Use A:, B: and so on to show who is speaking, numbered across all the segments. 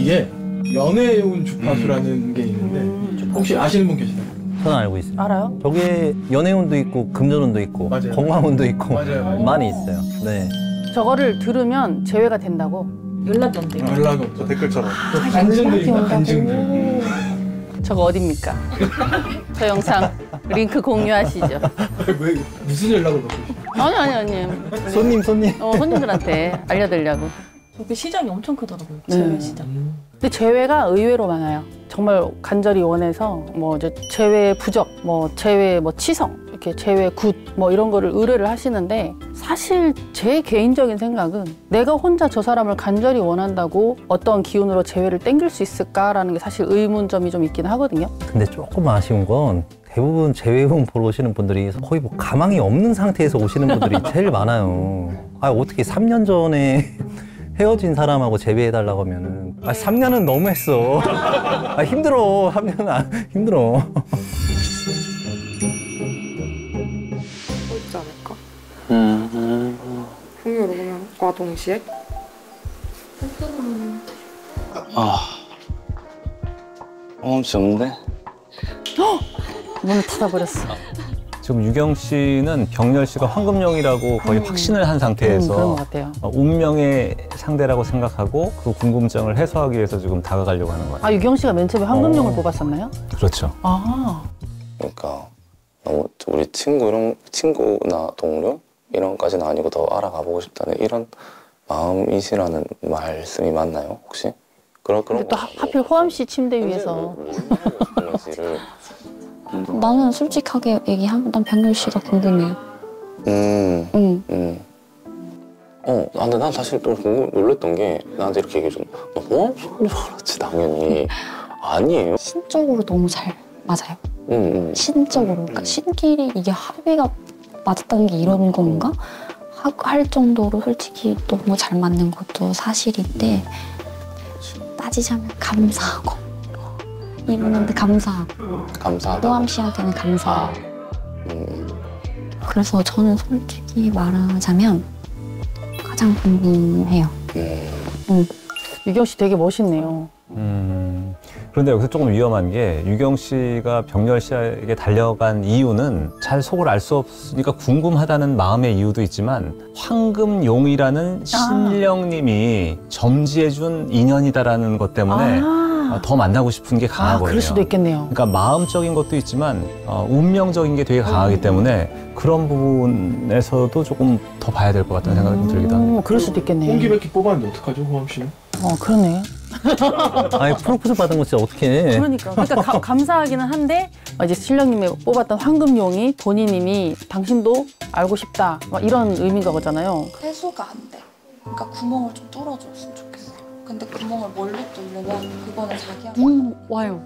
A: 뒤에 연애운 주파수라는 게 있는데 혹시 아시는 분 계시나요?
B: 저는 알고 있어요.
C: 알아요?
B: 저게 연애운도 있고 금전운도 있고
A: 맞아요.
B: 건강운도 있고
A: 맞아요.
B: 많이 있어요. 네.
C: 저거를 들으면 제외가 된다고.
D: 연락이 안 돼요.
A: 연락이 없죠. 댓글처럼. 간증들입니다. 간증들.
C: 저거 어딥니까? 저 영상 링크 공유하시죠.
A: 왜 무슨 연락을 받고 싶어요?
C: 아니.
B: 손님.
C: 손님들한테 알려드리려고.
D: 저게 시장이 엄청 크더라고요.
C: 네.
D: 제외 시장.
C: 근데 재회가 의외로 많아요. 정말 간절히 원해서 뭐 이제 재회 부적, 뭐 재회 뭐 치성, 이렇게 재회 굿 뭐 이런 거를 의뢰를 하시는데 사실 제 개인적인 생각은 내가 혼자 저 사람을 간절히 원한다고 어떤 기운으로 재회를 땡길 수 있을까라는 게 사실 의문점이 좀 있긴 하거든요.
B: 근데 조금 아쉬운 건 대부분 재회운 보러 오시는 분들이 거의 뭐 가망이 없는 상태에서 오시는 분들이 제일 많아요. 아 어떻게 3년 전에 헤어진 사람하고 재회해달라고 하면은 3년은 너무했어. 힘들어. 3년은 힘들어.
E: 있지 않을까? 풍요로 보면 과 동시에?
F: 엄청 없는데?
C: 문을 닫아버렸어.
G: 지금 유경 씨는 병렬 씨가 황금룡이라고 거의 확신을 한
C: 그런 것
G: 상태에서
C: 같아요.
G: 운명의 상대라고 생각하고 그 궁금증을 해소하기 위해서 지금 다가가려고 하는 거예요.
C: 아 유경 씨가 맨 처음에 황금룡을 뽑았었나요?
G: 그렇죠.
C: 아.
F: 그러니까 너무 우리 친구나 동료 이런 것까지는 아니고 더 알아가 보고 싶다는 이런 마음이시라는 말씀이 맞나요 혹시? 그런
C: 근데 또 하필 호암 씨 침대 위에서.
H: 나는 솔직하게 얘기하면 난 병렬 씨가 궁금해.
F: 근데 난 사실 좀 놀랬던 게 나한테 이렇게 얘기해 줬는데 너 호암씨인 줄 알았지 당연히. 아니에요.
H: 신적으로 너무 잘 맞아요. 신적으로. 그러니까 신끼리 이게 합의가 맞았다는 게 이런 건가? 할 정도로 솔직히 너무 잘 맞는 것도 사실인데 따지자면 감사하고 이분한테 감사하고 호암 씨한테는 감사하고 그래서 저는 솔직히 말하자면 가장 궁금해요.
C: 유경 씨 되게 멋있네요.
G: 그런데 여기서 조금 위험한 게 유경 씨가 병렬 씨에게 달려간 이유는 잘 속을 알 수 없으니까 궁금하다는 마음의 이유도 있지만 황금용이라는 신령님이 점지해준 인연이다라는 것 때문에 더 만나고 싶은 게 강하거든요.
C: 그럴 수도 있겠네요.
G: 그러니까 마음적인 것도 있지만 운명적인 게 되게 강하기 때문에 그런 부분에서도 조금 더 봐야 될 것 같다는 생각이 좀 들기도 합니다.
C: 그럴 수도 있겠네요.
A: 홍기백기 뽑았는데 어떡하죠, 호암 씨는?
C: 그러네.
B: 아니 프로포즈 받은 거 진짜 어떻게 해?
C: 그러니까 감사하기는 한데 이제 신령님이 뽑았던 황금용이 본인님이 당신도 알고 싶다 막 이런 의미가 거잖아요.
I: 회수가 안 돼. 그러니까 구멍을 좀 뚫어줬으면 좋겠어. 근데 구멍을 뭘로 뚫려면 그거는 자기한테
H: 눈 와요.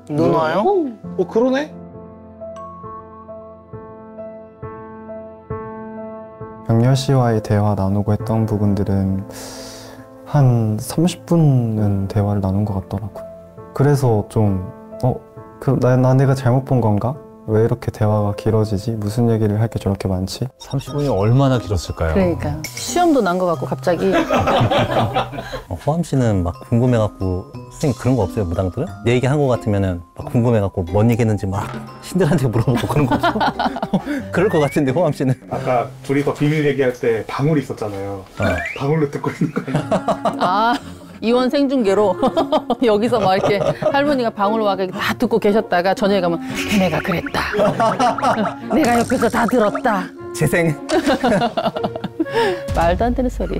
A: 눈 와요? 그러네?
J: 병렬 씨와의 대화 나누고 했던 부분들은 한 30분은 대화를 나눈 것 같더라고요. 그래서 좀 내가 잘못 본 건가? 왜 이렇게 대화가 길어지지? 무슨 얘기를 할 게 저렇게 많지?
G: 30분이 얼마나 길었을까요?
C: 그러니까 수염도 난 것 같고 갑자기.
B: 호암 씨는 막 궁금해갖고 선생님 그런 거 없어요 무당들은? 내 얘기 한 거 같으면은 막 궁금해갖고 뭔 얘기했는지 막 신들한테 물어보고 그런 거 없어? 그럴 것 같은데 호암 씨는.
A: 아까 둘이서 비밀 얘기할 때 방울이 있었잖아요. 방울로 듣고 있는 거 아니에요?
C: 이원 생중계로 여기서 막 이렇게 할머니가 방울 와가 다 듣고 계셨다가 저녁에 가면 걔네가 그랬다. 내가 옆에서 다 들었다.
B: 재생.
C: 말도 안 되는 소리.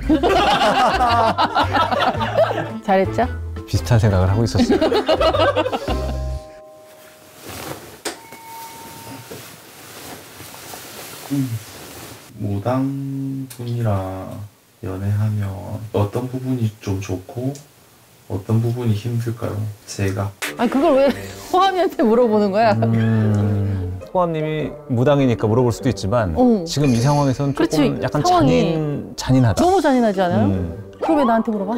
C: 잘했죠?
G: 비슷한 생각을 하고 있었어요.
K: 무당분이랑 연애하면 어떤 부분이 좀 좋고 어떤 부분이 힘들까요? 제가
C: 그걸 왜 호암이한테 물어보는 거야?
G: 호암님이 무당이니까 물어볼 수도 있지만 지금 이 상황에서는 조금 약간 잔인하다.
C: 너무 잔인하지 않아요? 그걸 왜 나한테 물어봐?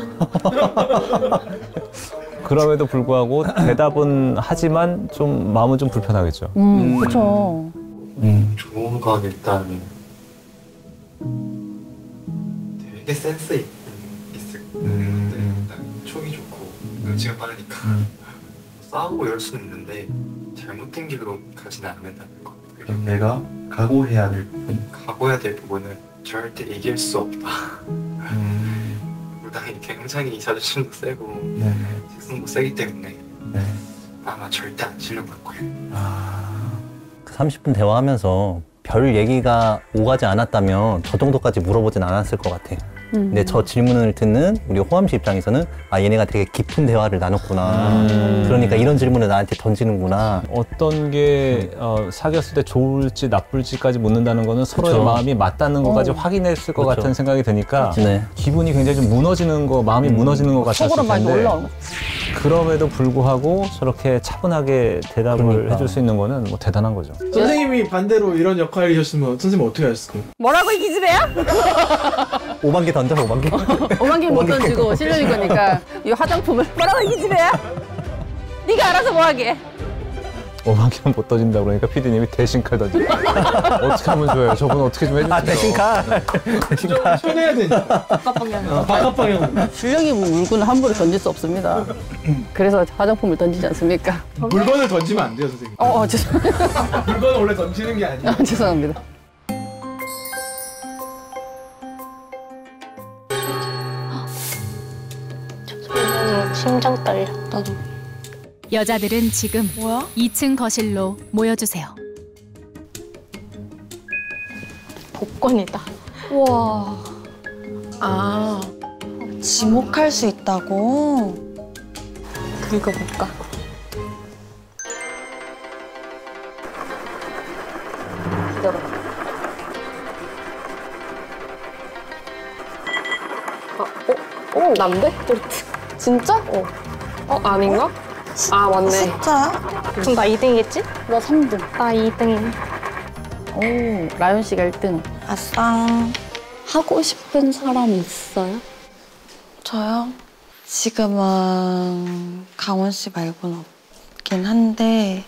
G: 그럼에도 불구하고 대답은 하지만 좀 마음은 좀 불편하겠죠.
C: 그렇죠.
K: 좋은 건 일단 되게 센스 있을 때 촉이 좋고 눈치가 빠르니까 싸우고 이럴 수는 있는데 잘못된 길로 가지는 않는다는 거. 그럼 내가 각오해야 될 부분? 각오해야 될 부분은 절대 이길 수 없다. 무당이 굉장히 자존심도 세고 식성도 세기 때문에 아마 절대 안 지려고 할 거예요.
B: 그 30분 대화하면서 별 얘기가 오가지 않았다면 저 정도까지 물어보진 않았을 것 같아. 근데 저 질문을 듣는 우리 호암 씨 입장에서는 아 얘네가 되게 깊은 대화를 나눴구나. 그러니까 이런 질문을 나한테 던지는구나.
G: 어떤 게 사귀었을 때 좋을지 나쁠지까지 묻는다는 거는 서로의
B: 그쵸.
G: 마음이 맞다는 것까지 확인했을 것
B: 그쵸.
G: 같은 생각이 드니까
B: 네.
G: 기분이 굉장히 좀 무너지는 거, 마음이 무너지는 것 같았을
C: 속으로 많이
G: 텐데
C: 올라오는 거.
G: 그럼에도 불구하고 저렇게 차분하게 대답을
B: 그러니까.
G: 해줄 수 있는 거는 뭐 대단한 거죠.
A: 선생님이 반대로 이런 역할이셨으면 선생님 어떻게 하셨을까요?
C: 뭐라고 이 기집애야?
B: 5만 개 던져, 5만 개.
C: 5만 개 못 던지고 실력이 거니까 이 화장품을 뭐라고 이 기집애야? 네가 알아서 뭐 하게.
G: 5만 개는 못 던진다 그러니까 PD님이 대신 칼 던져. 어떻게 하면 좋아요? 저분 어떻게 좀 해주세요.
B: 아, 대신 칼. 대신 칼.
A: 손해야 되니까. 바깥 방향.
C: 실력이 물건을 함부로 던질 수 없습니다. 그래서 화장품을 던지지 않습니까?
A: 물건을 던지면 안 돼요, 선생님.
C: 죄송합니다.
A: 물건을 원래 던지는 게 아니에요.
C: 죄송합니다.
H: 심장 떨려.
I: 나도.
L: 여자들은 지금
I: 뭐야?
L: 2층 거실로 모여주세요.
I: 복권이다. 우와. 아, 지목할 수 있다고? 긁어볼까?
C: 기다려.
E: 난데? 진짜? 아닌가? 아, 맞네.
I: 진짜야?
H: 그럼 나 2등이겠지?
C: 나 3등.
H: 나 2등이네.
C: 오, 라연 씨가 1등.
I: 아싸.
H: 하고 싶은 사람 있어요?
I: 저요? 지금은 강원 씨 말고는 없긴 한데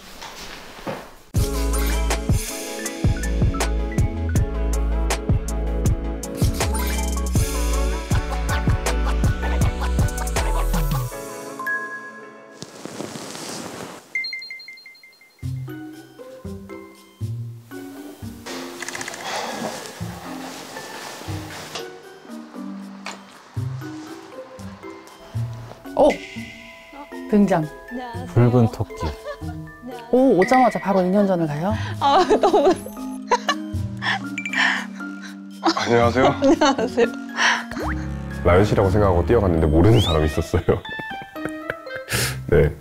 C: 오! 등장.
G: 붉은 토끼.
C: 오, 오자마자 바로 2년 전을 가요?
I: 아, 너무
M: 안녕하세요.
I: 안녕하세요.
M: 라연 씨라고 생각하고 뛰어갔는데 모르는 사람이 있었어요. 네.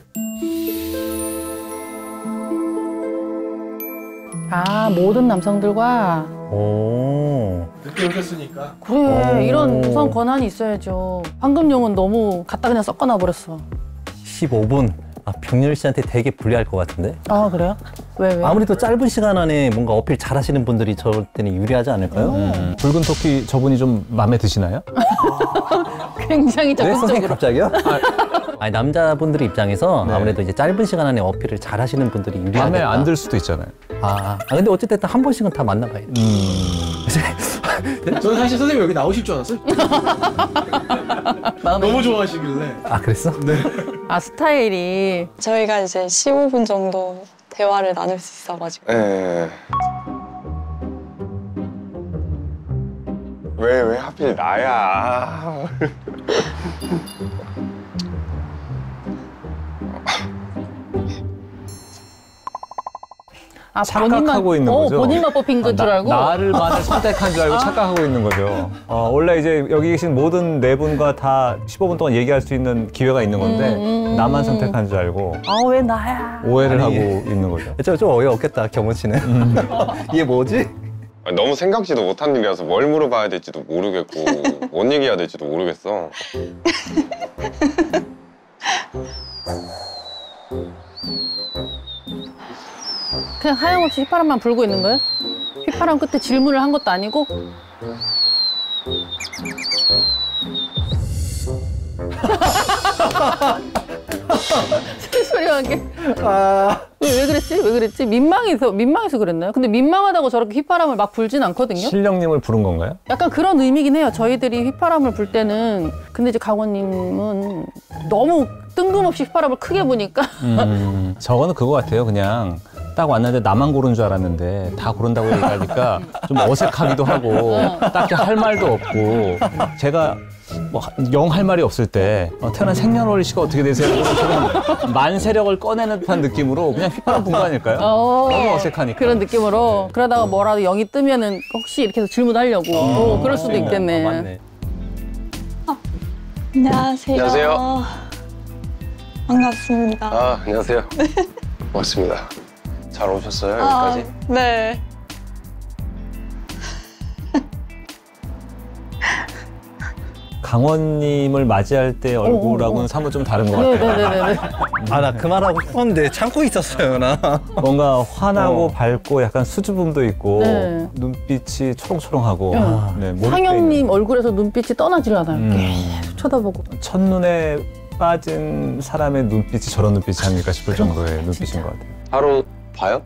C: 아, 모든 남성들과.
B: 오.
A: 늦게 오셨으니까.
C: 그래, 이런 우선 권한이 있어야죠. 황금용은 너무 갖다 그냥 섞어놔 버렸어.
B: 15분. 아, 병렬 씨한테 되게 불리할 것 같은데?
C: 아, 그래요? 왜?
B: 아무래도 짧은 시간 안에 뭔가 어필 잘 하시는 분들이 저럴 때는 유리하지 않을까요?
G: 붉은 토끼 저분이 좀 마음에 드시나요?
C: 굉장히
B: 왜 선생님
C: 적극적으로.
B: 갑자기요? 아니, 남자분들 입장에서
G: 네.
B: 아무래도 이제 짧은 시간 안에 어필을 잘 하시는 분들이 유리하겠다.
G: 마음에 안 들 수도 있잖아요.
B: 근데 어쨌든 한 번씩은 다 만나봐야 돼.
A: 저는 사실 선생님 여기 나오실 줄 알았어요. 너무 좋아하시길래.
B: 아, 그랬어?
A: 네.
C: 아, 스타일이.
I: 저희가 이제 15분 정도 대화를 나눌 수 있어가지고
M: 네. 왜 하필 나야?
C: 아,
G: 착각하고 있는 거죠.
C: 본인만 뽑힌 것 줄 알고.
G: 나를만을 선택한 줄 알고 착각하고 있는 거죠. 원래 이제 여기 계신 모든 네 분과 다 15분 동안 얘기할 수 있는 기회가 있는 건데 나만 선택한 줄 알고
C: 아, 왜 나야?
G: 오해를
B: 아니,
G: 하고 있는 거죠.
B: 좀 어이없겠다, 경원 씨는. 이게 뭐지?
M: 너무 생각지도 못한 일이라서 뭘 물어봐야 될지도 모르겠고 뭔 얘기해야 될지도 모르겠어.
C: 그냥 하염없이 휘파람만 불고 있는 거예요? 휘파람 끝에 질문을 한 것도 아니고? 초려하게. 왜 그랬지? 왜 그랬지? 민망해서 그랬나요? 근데 민망하다고 저렇게 휘파람을 막 불진 않거든요.
G: 신령님을 부른 건가요?
C: 약간 그런 의미긴 해요. 저희들이 휘파람을 불 때는. 근데 이제 강원님은 너무 뜬금없이 휘파람을 크게 부니까.
G: 저거는 그거 같아요. 그냥 딱 왔는데 나만 고른 줄 알았는데 다 고른다고 얘기하니까 좀 어색하기도 하고 딱히 할 말도 없고 제가 뭐 영 할 말이 없을 때 태어난 생년월일씨가 어떻게 되세요? 지금 만세력을 꺼내는 듯한 느낌으로 그냥 휘파람 분 거 아닐까요? 너무 어색하니까.
C: 그런 느낌으로. 그러다가 뭐라도 영이 뜨면은 혹시 이렇게 해서 질문하려고. 그럴 수도 있겠네.
B: 맞네.
N: 안녕하세요.
M: 안녕하세요.
N: 반갑습니다.
M: 아, 안녕하세요. 고맙습니다. 잘 오셨어요, 여기까지?
N: 네.
G: 강원님을 맞이할 때 얼굴하고는 사뭇 좀 다른 것 같아요.
C: 네네네네.
B: 아, 나 그 말하고 싶었는데 참고 있었어요, 나.
G: 뭔가 환하고 밝고 약간 수줍음도 있고
C: 네.
G: 눈빛이 초롱초롱하고 네,
C: 상영님 얼굴에서 눈빛이 떠나질 않아요. 계속 쳐다보고.
G: 첫눈에 빠진 사람의 눈빛이 저런 눈빛이 아닐까 싶을 정도의 눈빛인 것 같아요.
M: 하루 봐요?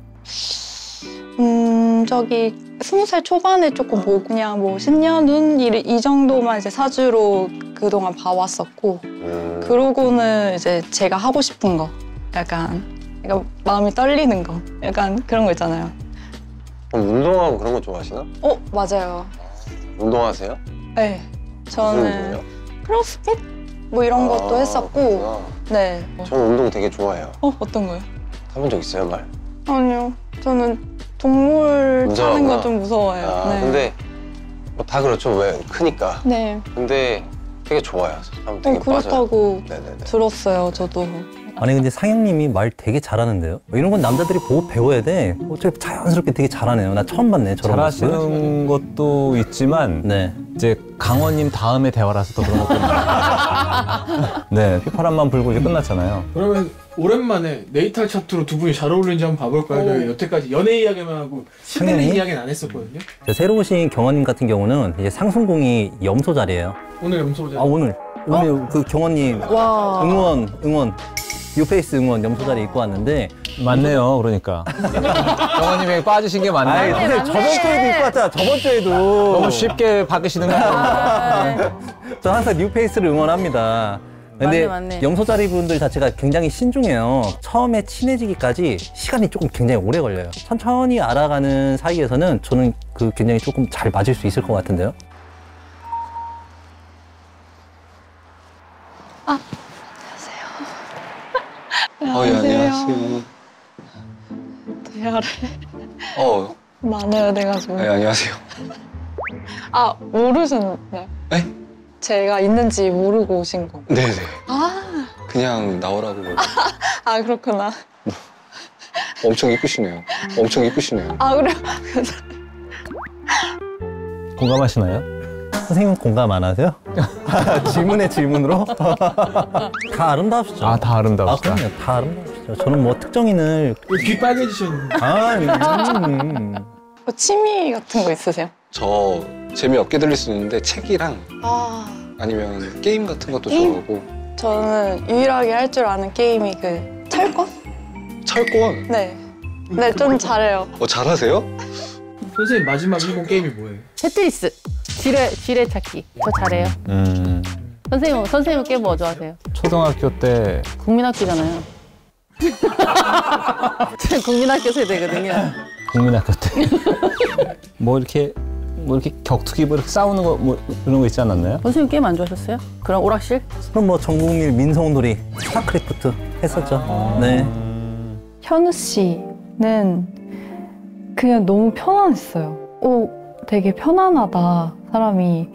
N: 저기 20살 초반에 조금 보고 그냥 뭐 신년운 이 정도만 이제 사주로 그동안 봐왔었고 그러고는 이제 제가 하고 싶은 거 약간 마음이 떨리는 거 약간 그런 거 있잖아요.
M: 그럼 운동하고 그런 거 좋아하시나?
N: 맞아요.
M: 운동하세요?
N: 네.
M: 무슨
N: 저는
M: 운동이요?
N: 크로스핏? 뭐 이런 것도 했었고
M: 그렇구나.
N: 네.
M: 저는 운동 되게 좋아해요.
N: 어떤 거요?
M: 해본 적 있어요, 말?
N: 아니요. 저는 동물 타는 거 좀 무서워해요.
M: 아,
N: 네.
M: 근데 뭐 다 그렇죠. 왜? 크니까.
N: 네.
M: 근데 되게 좋아요. 사람 되게
N: 그렇다고
M: 빠져요. 네네네.
N: 들었어요, 저도.
B: 아니 근데 상영님이 말 되게 잘하는데요? 이런 건 남자들이 보고 배워야 돼. 어차피 자연스럽게 되게 잘하네요. 나 처음 봤네, 저런
G: 잘하시는 것도 있지만 이제 강원님 다음에 대화라서 더 그런 것도 있어요. 네, 휘파람만 불고 이제 끝났잖아요.
O: 그러면 오랜만에 네이탈 차트로 두 분이 잘 어울리는지 한번 봐볼까요? 저희 여태까지 연애 이야기만 하고 신비는
B: 상영이?
O: 이야기는 안 했었거든요.
B: 새로 오신 경원님 같은 경우는 이제 상순공이 염소 자리예요.
O: 오늘 염소자.
B: 아 오늘 그 경원님
C: 와.
B: 응원 뉴페이스 응원 염소 자리 입고 왔는데
G: 맞네요. 그러니까 경원님이 빠지신 게 맞네요.
B: 아니, 근데 저번 주에도 입고 왔잖아. 저번 주에도
G: 너무 쉽게 바뀌시는 거 아니에요?
B: 저 항상 뉴페이스를 응원합니다. 근데
C: 맞네.
B: 염소자리 분들 자체가 굉장히 신중해요. 처음에 친해지기까지 시간이 조금 굉장히 오래 걸려요. 천천히 알아가는 사이에서는 저는 그 굉장히 조금 잘 맞을 수 있을 것 같은데요.
M: 안녕하세요.
N: 대화를
M: 어,
N: 많아야 돼가지고.
M: 네, 안녕하세요.
N: 모르셨나요?
M: 네?
N: 제가 있는지 모르고 오신 거.
M: 네네.
N: 아,
M: 그냥 나오라고.
N: 그렇구나.
M: 엄청 이쁘시네요. 엄청 이쁘시네요.
N: 그래요?
G: 공감하시나요?
B: 선생님 공감 안 하세요? 질문에 질문으로? 다 아름다우시죠?
G: 다 아름다우시다.
B: 그럼요. 다 아름다우시죠. 저는 뭐 특정인을
O: 귀 빨개지셨는데.
N: 취미 같은 거 있으세요?
M: 저 재미없게 들릴 수 있는데 책이랑 아니면 게임 같은 것도
N: 게임?
M: 좋아하고.
N: 저는 유일하게 할 줄 아는 게임이 그 철권?
M: 철권?
N: 네. 네, 좀 잘해요.
M: 잘하세요?
O: 선생님 마지막 일본 게임이 뭐예요?
C: 테트리스. 지뢰 찾기. 저 잘해요. 선생님 게임 뭐 좋아하세요?
G: 초등학교 때
C: 국민학교잖아요. 국민학교 세대거든요.
G: 국민학교 때 뭐 이렇게 격투기 뭐 이렇게 싸우는 거 뭐 이런 거 있지 않았나요?
C: 선생님 게임 안 좋아하셨어요? 그럼 오락실?
B: 그럼 뭐 전국민 민속놀이 스타크래프트 했었죠. 네.
P: 현우 씨는 그냥 너무 편안했어요. 되게 편안하다, 사람이.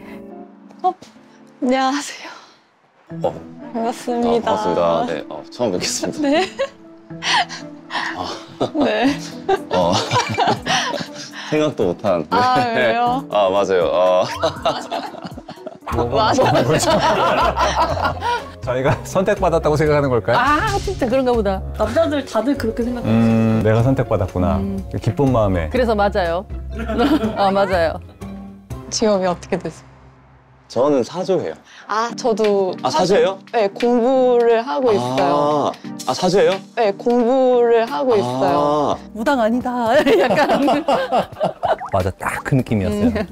N: 안녕하세요. 반갑습니다.
F: 반갑습니다. 네, 처음 뵙겠습니다.
N: 네. 네.
F: 생각도 못한.
N: 왜요?
F: 맞아요.
G: 저희가 선택받았다고 생각하는 걸까요?
C: 진짜 그런가 보다.
D: 남자들 다들 그렇게 생각해요.
G: 내가 선택받았구나. 기쁜 마음에.
C: 그래서 맞아요. 맞아요.
N: 직업이 어떻게 되세요?
F: 저는 사조예요.
N: 저도
F: 사조예요?
N: 네, 공부를 하고 있어요.
F: 아 사주예요?
N: 네, 공부를 하고 있어요.
C: 무당 아니다. 약간.
B: 맞아, 딱 그 느낌이었어요.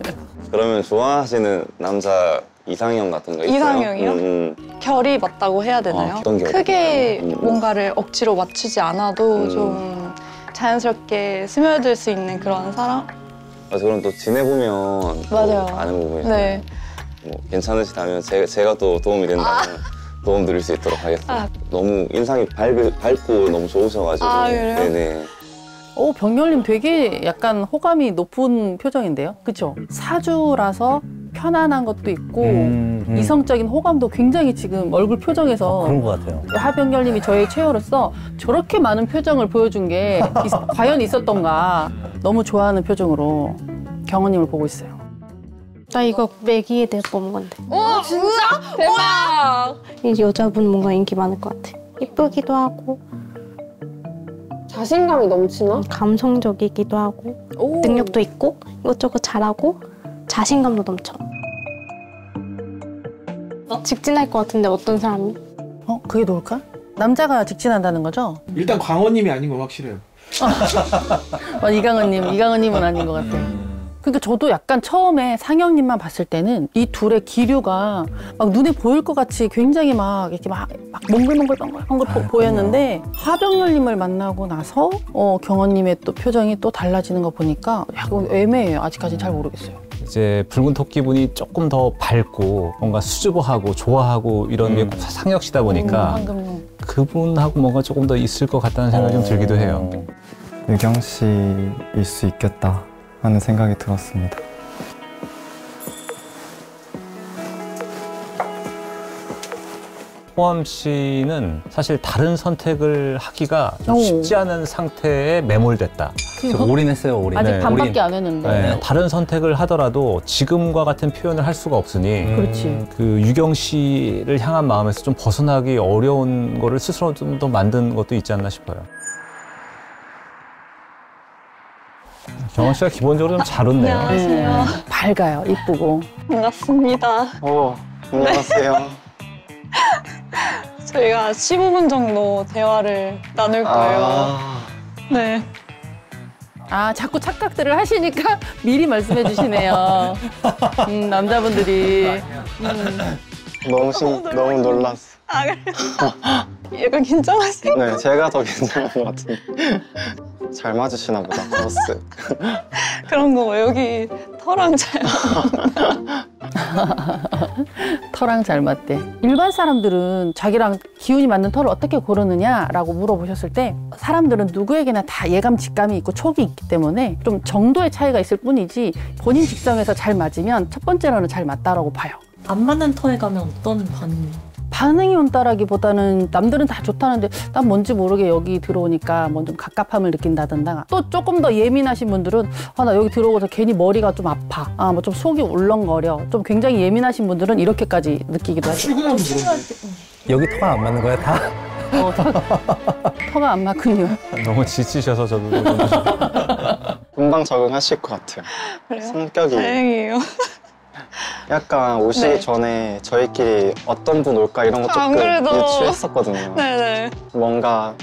F: 그러면 좋아하시는 남자 이상형 같은 거 있어요?
N: 이상형이요? 결이 맞다고 해야 되나요?
F: 어떤 결?
N: 크게 뭔가를 억지로 맞추지 않아도 좀 자연스럽게 스며들 수 있는 그런 사람?
F: 그래서 그럼 또 지내보면
N: 맞아요.
F: 또 아는 부분이
N: 네.
F: 뭐 괜찮으시다면 제가 또 도움이 된다면 도움 드릴 수 있도록 하겠습니다. 너무 인상이 밝고 너무 좋으셔가지고.
C: 아, 그래요?
F: 네네.
C: 병렬님 되게 약간 호감이 높은 표정인데요. 그쵸? 사주라서 편안한 것도 있고 이성적인 호감도 굉장히 지금 얼굴 표정에서
B: 그런 것 같아요.
C: 하병렬님이 저의 최애로서 저렇게 많은 표정을 보여준 게 과연 있었던가 너무 좋아하는 표정으로 경호님을 보고 있어요.
Q: 나 이거 매기에 대해 뽑은 건데.
E: 오 진짜? 대박!
Q: 이 여자분 뭔가 인기 많을 것 같아. 이쁘기도 하고
E: 자신감이 넘치나?
Q: 감성적이기도 하고 능력도 있고 이것저것 잘하고 자신감도 넘쳐. 직진할 것 같은데 어떤 사람이?
C: 그게 좋을까? 남자가 직진한다는 거죠?
O: 일단 광호님이 아닌 건 확실해요.
C: 이강은님은 아닌 것 같아요. 그러니까 저도 약간 처음에 상영님만 봤을 때는 이 둘의 기류가 막 눈에 보일 것 같이 굉장히 막 이렇게 막 몽글몽글한 거 보였는데 하병렬님을 만나고 나서 경원님의 또 표정이 또 달라지는 거 보니까 약간 애매해요. 아직까지는 잘 모르겠어요.
G: 이제 붉은 토끼분이 조금 더 밝고 뭔가 수줍어하고 좋아하고 이런 게 상혁씨다 보니까 그분하고 뭔가 조금 더 있을 것 같다는 생각이 좀 들기도 해요.
J: 유경 씨일 수 있겠다 하는 생각이 들었습니다.
G: 호암 씨는 사실 다른 선택을 하기가 좀 쉽지 않은 상태에 매몰됐다.
B: 올인했어요, 올인.
C: 아직 반밖에 안 했는데.
G: 네, 다른 선택을 하더라도 지금과 같은 표현을 할 수가 없으니
C: 그렇지.
G: 그 유경 씨를 향한 마음에서 좀 벗어나기 어려운 거를 스스로 좀 더 만든 것도 있지 않나 싶어요. 경원 씨가 기본적으로 좀 잘 웃네요.
N: 안녕하세요.
C: 밝아요, 이쁘고.
N: 반갑습니다.
J: 안녕하세요.
N: 저희가 15분 정도 대화를 나눌 거예요. 네.
C: 자꾸 착각들을 하시니까 미리 말씀해 주시네요. 남자분들이.
J: 너무 놀랐어.
N: 그래요? 약간 긴장하세요?
J: 네, 제가 더 괜찮은 것 같은데. 잘 맞으시나 보다, 버스.
N: 그런 거 여기 터랑 잘
C: 터랑 잘 맞대. 일반 사람들은 자기랑 기운이 맞는 털을 어떻게 고르느냐라고 물어보셨을 때 사람들은 누구에게나 다 예감, 직감이 있고 촉이 있기 때문에 좀 정도의 차이가 있을 뿐이지 본인 직성에서 잘 맞으면 첫 번째로는 잘 맞다라고 봐요.
D: 안 맞는 터에 가면 어떤
C: 반응이 온다라기보다는 남들은 다 좋다는데 난 뭔지 모르게 여기 들어오니까 뭐 좀 갑갑함을 느낀다든가 또 조금 더 예민하신 분들은 나 여기 들어오고서 괜히 머리가 좀 아파 뭐 좀 속이 울렁거려 좀 굉장히 예민하신 분들은 이렇게까지 느끼기도 하죠.
B: 여기 터가 안 맞는 거야, 다?
C: 터가 안 맞군요.
G: 너무 지치셔서 저도
J: 금방 적응하실 것 같아요.
N: 그래요?
J: 성격이
N: 다행이에요.
J: 약간 오시기
N: 네.
J: 전에 저희끼리 어떤 분 올까 이런 거 조금 유추했었거든요.
N: 네네.
J: 뭔가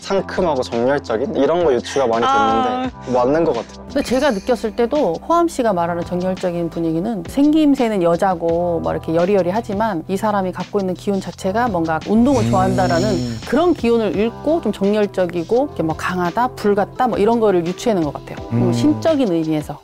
J: 상큼하고 정열적인 이런 거 유추가 많이 됐는데 맞는 것 같아요.
C: 근데 제가 느꼈을 때도 호암 씨가 말하는 정열적인 분위기는 생김새는 여자고 뭐 이렇게 여리여리하지만 이 사람이 갖고 있는 기운 자체가 뭔가 운동을 좋아한다라는 그런 기운을 읽고 좀 정열적이고 이렇게 뭐 강하다, 불같다 뭐 이런 거를 유추하는 것 같아요. 심적인 의미에서.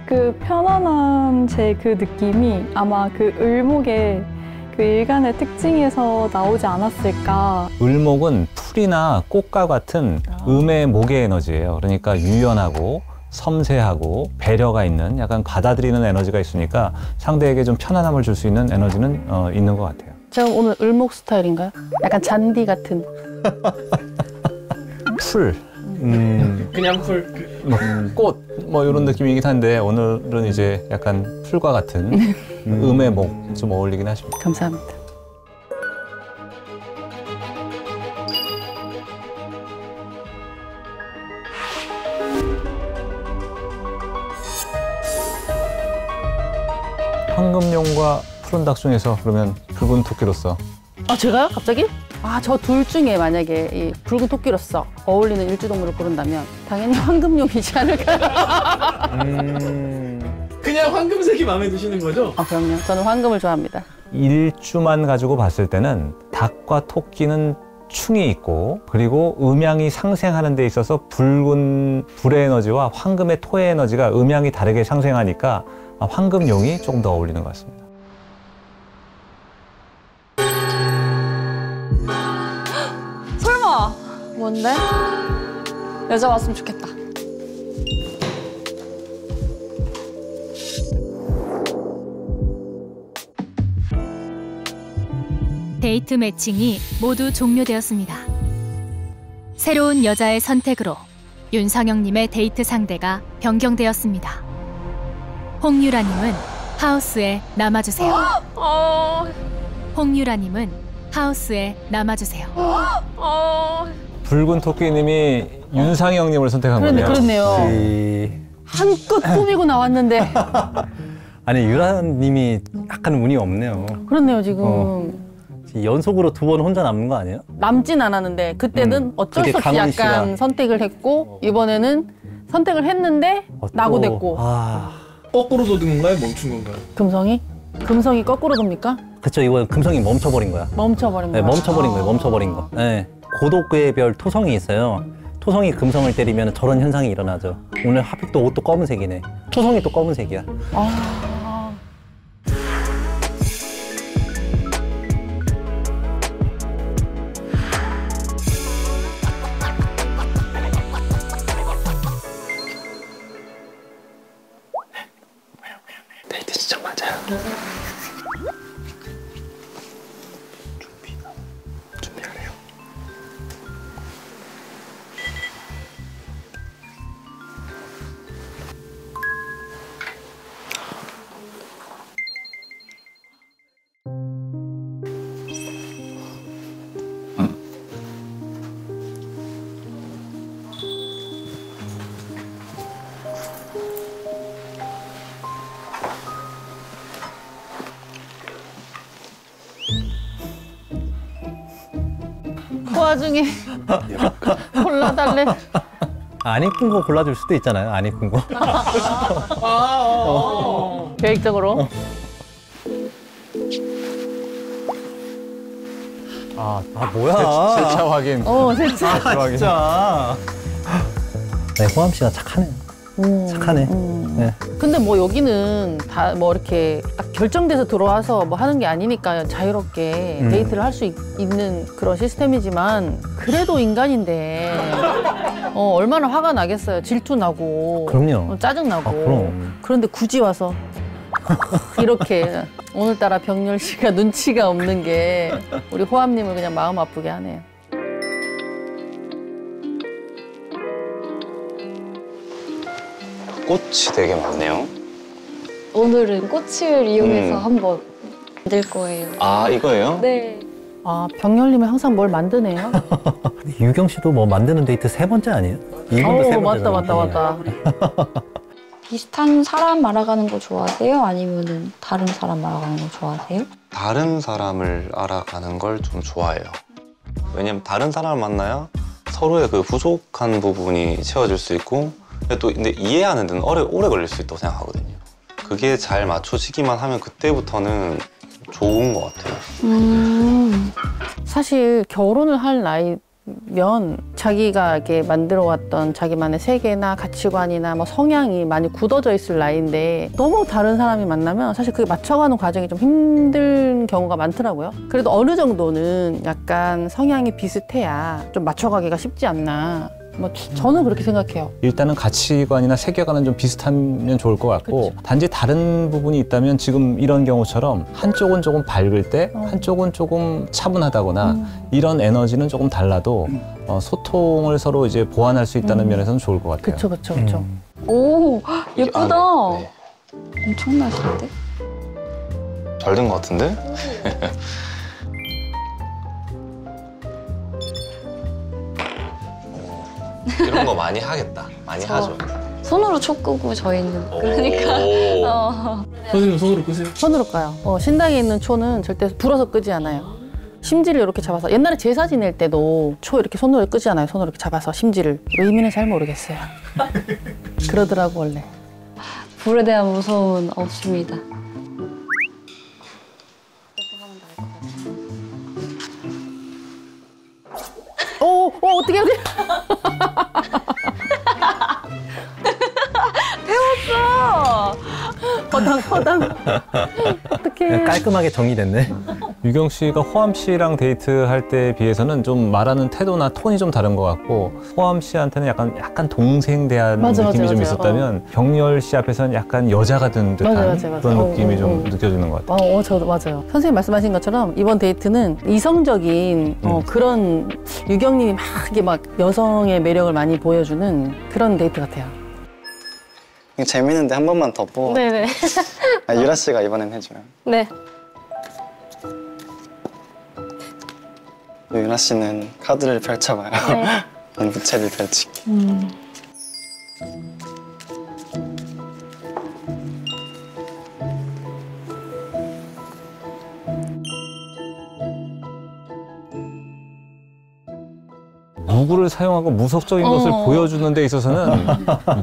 P: 그 편안한 제 그 느낌이 아마 그 을목의 그 일간의 특징에서 나오지 않았을까.
G: 을목은 풀이나 꽃과 같은 음의 목의 에너지예요. 그러니까 유연하고 섬세하고 배려가 있는 약간 받아들이는 에너지가 있으니까 상대에게 좀 편안함을 줄 수 있는 에너지는 있는 것 같아요.
C: 제가 오늘 을목 스타일인가요? 약간 잔디 같은.
G: 풀.
O: 그냥 풀.
G: 꽃, 뭐 이런 느낌이긴 한데 오늘은 이제 약간 풀과 같은 음의 목 좀 어울리긴 하십니다.
C: 감사합니다.
G: 황금용과 푸른 닭 중에서 그러면 붉은 토끼로서
C: 아 제가요? 갑자기? 아 저 둘 중에 만약에 이 붉은 토끼로서 어울리는 일주동물을 고른다면 당연히 황금용이지 않을까요?
O: 그냥 황금색이 마음에 드시는 거죠?
C: 아 그럼요. 저는 황금을 좋아합니다.
G: 일주만 가지고 봤을 때는 닭과 토끼는 충이 있고 그리고 음양이 상생하는 데 있어서 붉은 불의 에너지와 황금의 토의 에너지가 음양이 다르게 상생하니까 황금용이 조금 더 어울리는 것 같습니다.
I: 설마 뭔데? 여자 왔으면 좋겠다.
L: 데이트 매칭이 모두 종료되었습니다. 새로운 여자의 선택으로 윤상영님의 데이트 상대가 변경되었습니다. 홍유라님은 하우스에 남아주세요. 홍유라님은 하우스에 남아주세요.
G: 붉은 토끼님이 윤상영님을 선택한 거네요.
C: 그렇네요. 한껏 꾸미고 나왔는데.
B: 아니 유라님이 약간 운이 없네요.
C: 그렇네요 지금.
B: 연속으로 2번 혼자 남는 거 아니에요?
C: 남진 않았는데 그때는 어쩔 수 없이
B: 강원
C: 약간
B: 씨가.
C: 선택을 했고 이번에는 선택을 했는데 낙오됐고.
O: 거꾸로 도는 건가요? 멈춘 건가요?
C: 금성이? 금성이 거꾸로 돕니까?
B: 그쵸, 이건 금성이 멈춰버린 거야.
C: 멈춰버린
B: 네,
C: 거야.
B: 멈춰버린 거예요. 멈춰버린 거. 네. 고도의 별 토성이 있어요. 토성이 금성을 때리면 저런 현상이 일어나죠. 오늘 하필 또 옷도 검은색이네. 토성이 또 검은색이야.
F: 데이트 진짜 맞아요. 준비하래요.
C: 그 와중에 골라달래.
B: 안 이쁜 거 골라줄 수도 있잖아요. 안 이쁜 거.
C: 계획적으로.
B: 뭐야.
G: 세차 확인.
C: 세차.
B: 확인. 진짜. 네, 호암 씨가 착하네요. 착하네. 네.
C: 근데 뭐 여기는 다 뭐 이렇게 딱 결정돼서 들어와서 뭐 하는 게 아니니까 자유롭게 데이트를 할 수 있는 그런 시스템이지만 그래도 인간인데 얼마나 화가 나겠어요. 질투 나고.
B: 그럼요.
C: 짜증 나고.
B: 그럼.
C: 그런데 굳이 와서 이렇게 오늘따라 병렬 씨가 눈치가 없는 게 우리 호암님을 그냥 마음 아프게 하네요.
F: 꽃이 되게 많네요.
H: 오늘은 꽃을 이용해서 한번 만들 거예요.
F: 아, 이거예요?
H: 네.
C: 아, 병렬님은 항상 뭘 만드네요.
B: 유경 씨도 뭐 만드는 데이트 3번째 아니에요? 이분도 3번째잖아요.
C: 맞다.
H: 비슷한 사람 알아가는 거 좋아하세요? 아니면은 다른 사람 알아가는 거 좋아하세요?
F: 다른 사람을 알아가는 걸 좀 좋아해요. 왜냐면 다른 사람을 만나야 서로의 그 부족한 부분이 채워질 수 있고 근데 이해하는 데는 오래 걸릴 수 있다고 생각하거든요. 그게 잘 맞춰지기만 하면 그때부터는 좋은 것 같아요.
C: 사실 결혼을 할 나이는 만나면 자기가 이렇게 만들어왔던 자기만의 세계나 가치관이나 뭐 성향이 많이 굳어져 있을 나이인데 너무 다른 사람이 만나면 사실 그게 맞춰가는 과정이 좀 힘든 경우가 많더라고요. 그래도 어느 정도는 약간 성향이 비슷해야 좀 맞춰가기가 쉽지 않나. 뭐 저는 그렇게 생각해요.
G: 일단은 가치관이나 세계관은 좀 비슷하면 좋을 것 같고
C: 그쵸.
G: 단지 다른 부분이 있다면 지금 이런 경우처럼 한쪽은 조금 밝을 때 한쪽은 조금 차분하다거나 이런 에너지는 조금 달라도 소통을 서로 이제 보완할 수 있다는 면에서는 좋을 것 같아요.
C: 그쵸, 그쵸, 그쵸.
N: 오, 예쁘다.
F: 네.
N: 엄청나신데?
F: 잘 된 것 같은데? 이런 거 많이 하겠다. 많이 하죠.
N: 손으로 촉 끄고 저희는 그러니까
O: 선생님 손으로 끄세요?
C: 손으로 까요. 신당에 있는 초는 절대 불어서 끄지 않아요. 심지를 이렇게 잡아서 옛날에 제사 지낼 때도 초 이렇게 손으로 끄지 않아요. 손으로 이렇게 잡아서 심지를. 의미는 잘 모르겠어요. 그러더라고 원래.
N: 불에 대한 무서움은 없습니다.
C: 어떻게 하지?
N: 배웠어!
C: 허당. 어떡해.
B: 깔끔하게 정리됐네.
G: 유경 씨가 호암 씨랑 데이트할 때에 비해서는 좀 말하는 태도나 톤이 좀 다른 것 같고 호암 씨한테는 약간 동생 대한 느낌이 좀 있었다면 병렬 씨 앞에서는 약간 여자가 된 듯한 그런 느낌이 좀 느껴지는 것 같아요.
C: 저도 맞아요. 선생님 말씀하신 것처럼 이번 데이트는 이성적인 그런 유경님이 막 이게 막 여성의 매력을 많이 보여주는 그런 데이트 같아요.
J: 재밌는데 한 번만 더 뽑아.
Q: 네네.
J: 유라 씨가 이번엔 해줘요.
Q: 네.
J: 유라 씨는 카드를 펼쳐봐요.
Q: 네.
J: 난 부채를 펼칠게.
G: 무구를 사용하고 무속적인 것을 보여주는 데 있어서는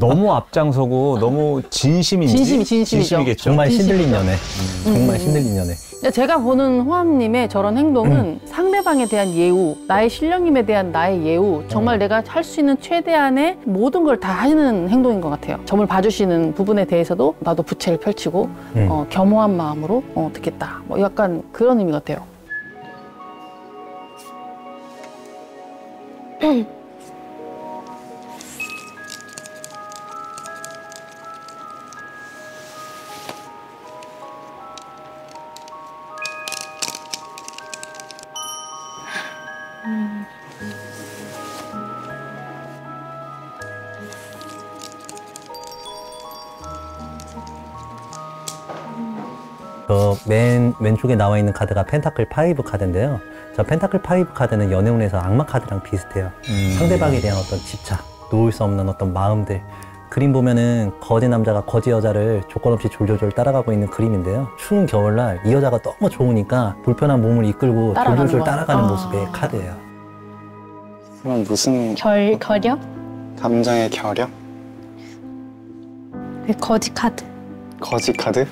G: 너무 앞장서고 너무 진심인지 진심이겠죠.
B: 정말 신들린 연애. 정말 신들린 연애.
C: 제가 보는 호암님의 저런 행동은 상대방에 대한 예우, 나의 신령님에 대한 나의 예우, 정말 내가 할 수 있는 최대한의 모든 걸 다 하는 행동인 것 같아요. 점을 봐주시는 부분에 대해서도 나도 부채를 펼치고 겸허한 마음으로 듣겠다. 뭐 약간 그런 의미 같아요.
B: 맨 왼쪽에 나와 있는 카드가 펜타클 5 카드인데요. 저 펜타클 5 카드는 연애운에서 악마 카드랑 비슷해요. 상대방에 대한 어떤 집착, 놓을 수 없는 어떤 마음들. 그림 보면은 거지 남자가 거지 여자를 조건 없이 졸졸졸 따라가고 있는 그림인데요. 추운 겨울날 이 여자가 너무 좋으니까 불편한 몸을 이끌고 졸졸졸 따라가는 모습의 카드예요.
J: 그럼 무슨
Q: 결격?
J: 감정의 결격?
Q: 거지 카드.
J: 거지 카드?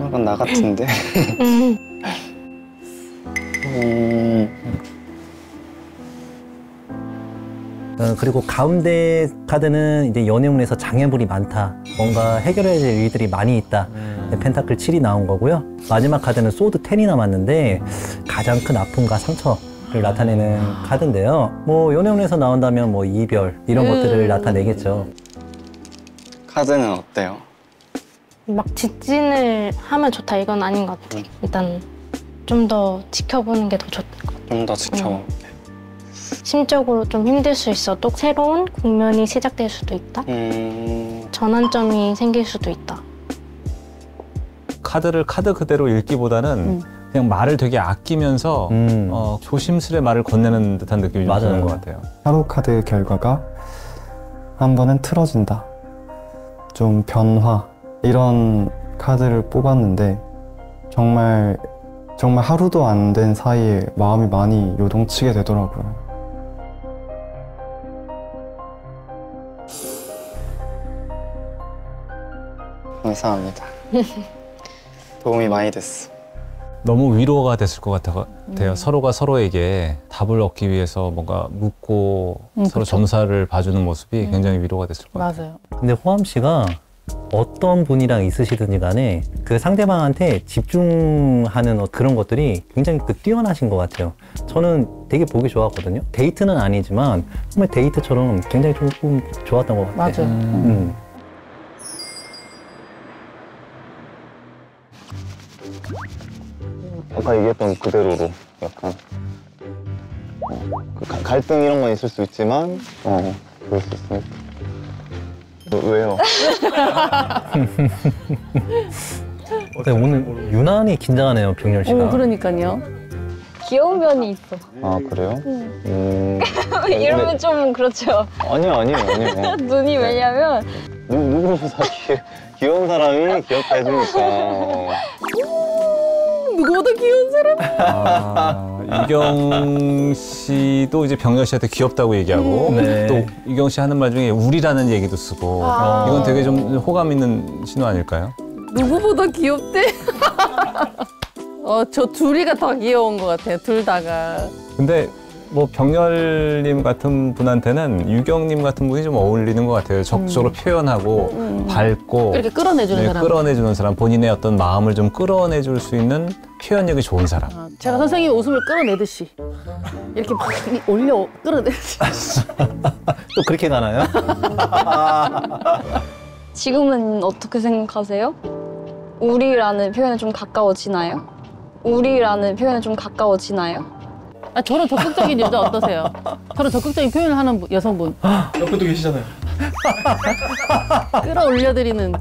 J: 이건 나 같은데.
B: 그리고 가운데 카드는 이제 연애운에서 장애물이 많다. 뭔가 해결해야 될 일들이 많이 있다. 펜타클 7이 나온 거고요. 마지막 카드는 소드 10이 남았는데 가장 큰 아픔과 상처를 나타내는 카드인데요. 뭐 연애운에서 나온다면 뭐 이별 이런 것들을 나타내겠죠.
J: 카드는 어때요?
Q: 막 직진을 하면 좋다 이건 아닌 것 같아. 일단 좀 더 지켜보는 게 더 좋다.
J: 좀 더 지켜보는 게.
Q: 심적으로 좀 힘들 수 있어도 새로운 국면이 시작될 수도 있다. 전환점이 생길 수도 있다.
G: 카드를 카드 그대로 읽기보다는 그냥 말을 되게 아끼면서 조심스레 말을 건네는 듯한 느낌이 좀 드는 것 같아요.
J: 타로 카드 결과가 한 번은 틀어진다. 좀 변화. 이런 카드를 뽑았는데 정말 하루도 안 된 사이에 마음이 많이 요동치게 되더라고요. 감사합니다. 도움이 많이 됐어.
G: 너무 위로가 됐을 것 같아요. 서로가 서로에게 답을 얻기 위해서 뭔가 묻고 서로
C: 그쵸.
G: 점사를 봐주는 모습이 굉장히 위로가 됐을 것 같아요.
C: 맞아요.
B: 근데 호암 씨가 어떤 분이랑 있으시든지 간에 그 상대방한테 집중하는 그런 것들이 굉장히 뛰어나신 것 같아요. 저는 되게 보기 좋았거든요. 데이트는 아니지만 정말 데이트처럼 굉장히 조금 좋았던 것 같아요.
C: 맞아요.
F: 아까 얘기했던 그대로로 약간 그 갈등 이런 건 있을 수 있지만 그럴 수 있으니까. 왜요?
B: 근데 오늘 유난히 긴장하네요, 병렬 씨가.
C: 그러니까요.
E: 귀여운 면이 있어.
F: 아 그래요?
E: 이러면 좀 그렇죠.
F: 아니요.
E: 눈이 왜냐면
F: 누구보다 귀여운 사람이 귀엽다 해주니까.
C: 누구보다 귀여운 사람?
G: 유경 씨도 이제 병렬 씨한테 귀엽다고 얘기하고
B: 네.
G: 또 유경 씨 하는 말 중에 우리라는 얘기도 쓰고 이건 되게 좀 호감 있는 신호 아닐까요?
C: 누구보다 귀엽대? 저 둘이가 더 귀여운 것 같아요. 둘 다가.
G: 근데 뭐 병렬님 같은 분한테는 유경님 같은 분이 좀 어울리는 것 같아요. 적극적으로 표현하고 밝고
C: 이렇게 끌어내주는 사람.
G: 끌어내주는 사람, 본인의 어떤 마음을 좀 끌어내줄 수 있는 표현력이 좋은 사람.
C: 제가 선생님 웃음을 끌어내듯이 이렇게 막 올려 끌어내듯이.
B: 또 그렇게 가나요?
E: 지금은 어떻게 생각하세요? 우리라는 표현에 좀 가까워지나요? 우리라는 표현에 좀 가까워지나요?
C: 저런 적극적인 여자 어떠세요? 저런 적극적인 표현을 하는 여성분.
O: 옆에도 계시잖아요.
C: 끌어올려드리는.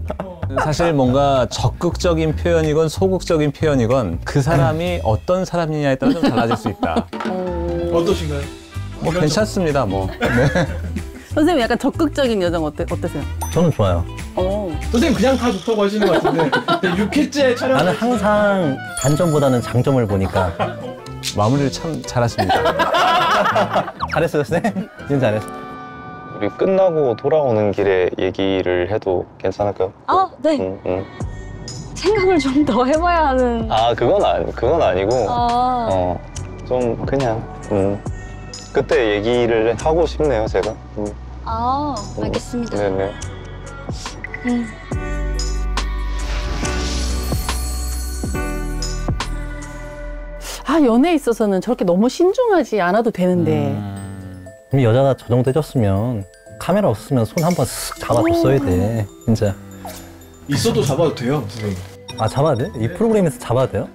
G: 사실 뭔가 적극적인 표현이건 소극적인 표현이건 그 사람이 어떤 사람이냐에 따라 좀 달라질 수 있다.
O: 어떠신가요?
G: 뭐 괜찮습니다. 뭐. 네.
C: 선생님 약간 적극적인 여성 어떠세요?
B: 저는 좋아요.
O: 선생님 그냥 다 좋다고 하시는 것 같은데 6회째 촬영.
B: 나는 항상 단점보다는 장점을 보니까.
G: 마무리를 참 잘하십니다.
B: 잘했어요, 선생님? 진짜 잘했어.
F: 우리 끝나고 돌아오는 길에 얘기를 해도 괜찮을까요?
E: 네. 생각을 좀 더 해봐야 하는.
F: 그건 아니고 좀 그냥 그때 얘기를 하고 싶네요, 제가.
E: 알겠습니다.
F: 네네.
C: 연애에 있어서는 저렇게 너무 신중하지 않아도 되는데.
B: 그럼 여자가 저 정도 해줬으면 카메라 없으면 손 한번 쓱 잡아줬어야 돼, 진짜.
O: 있어도 잡아도 돼요, 선생님.
B: 잡아야 돼? 이 프로그램에서 잡아도 돼요?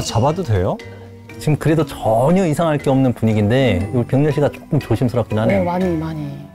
G: 잡아도 돼요?
B: 지금 그래도 전혀 이상할 게 없는 분위기인데 우리 병렬 씨가 조금 조심스럽긴 하네요.
C: 많이.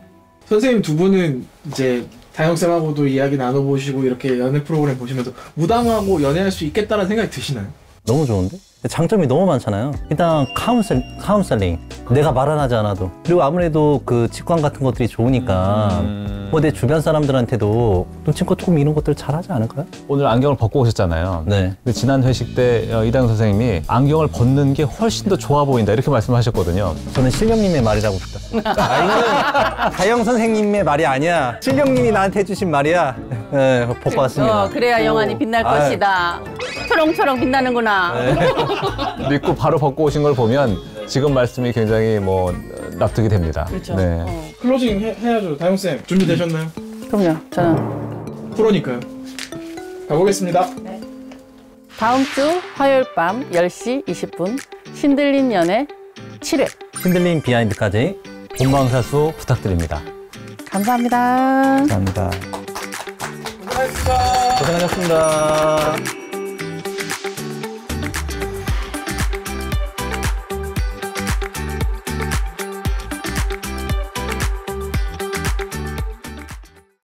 O: 선생님 두 분은 이제 다영쌤하고도 이야기 나눠보시고 이렇게 연애 프로그램 보시면서 무당하고 연애할 수 있겠다는 생각이 드시나요?
B: 너무 좋은데? 장점이 너무 많잖아요. 일단 카운셀링. 내가 말 안 하지 않아도. 그리고 아무래도 그 직관 같은 것들이 좋으니까 뭐 내 주변 사람들한테도 눈치껏 조금 이런 것들 잘하지 않을까요?
G: 오늘 안경을 벗고 오셨잖아요.
B: 네.
G: 근데 지난 회식 때 이다영 선생님이 안경을 벗는 게 훨씬 더 좋아 보인다 이렇게 말씀하셨거든요.
B: 저는 실령님의 말이라고 듣었어요. 이거는 다영 선생님의 말이 아니야. 실령님이 나한테 해주신 말이야. 네, 벗고 왔습니다.
C: 그래야 영환이 빛날 것이다. 초롱초롱 빛나는구나.
G: 믿고 바로 벗고 오신 걸 보면 지금 말씀이 굉장히 뭐 납득이 됩니다.
C: 그렇죠.
G: 네.
O: 클로징 해야죠. 다영쌤 준비되셨나요?
C: 그럼요. 저는
O: 프로니까요. 가보겠습니다.
C: 다음 주 화요일 밤 10시 20분 신들린 연애 7회.
B: 신들린 비하인드까지
G: 본방사수 부탁드립니다.
C: 감사합니다.
G: 감사합니다.
B: 고생하셨습니다.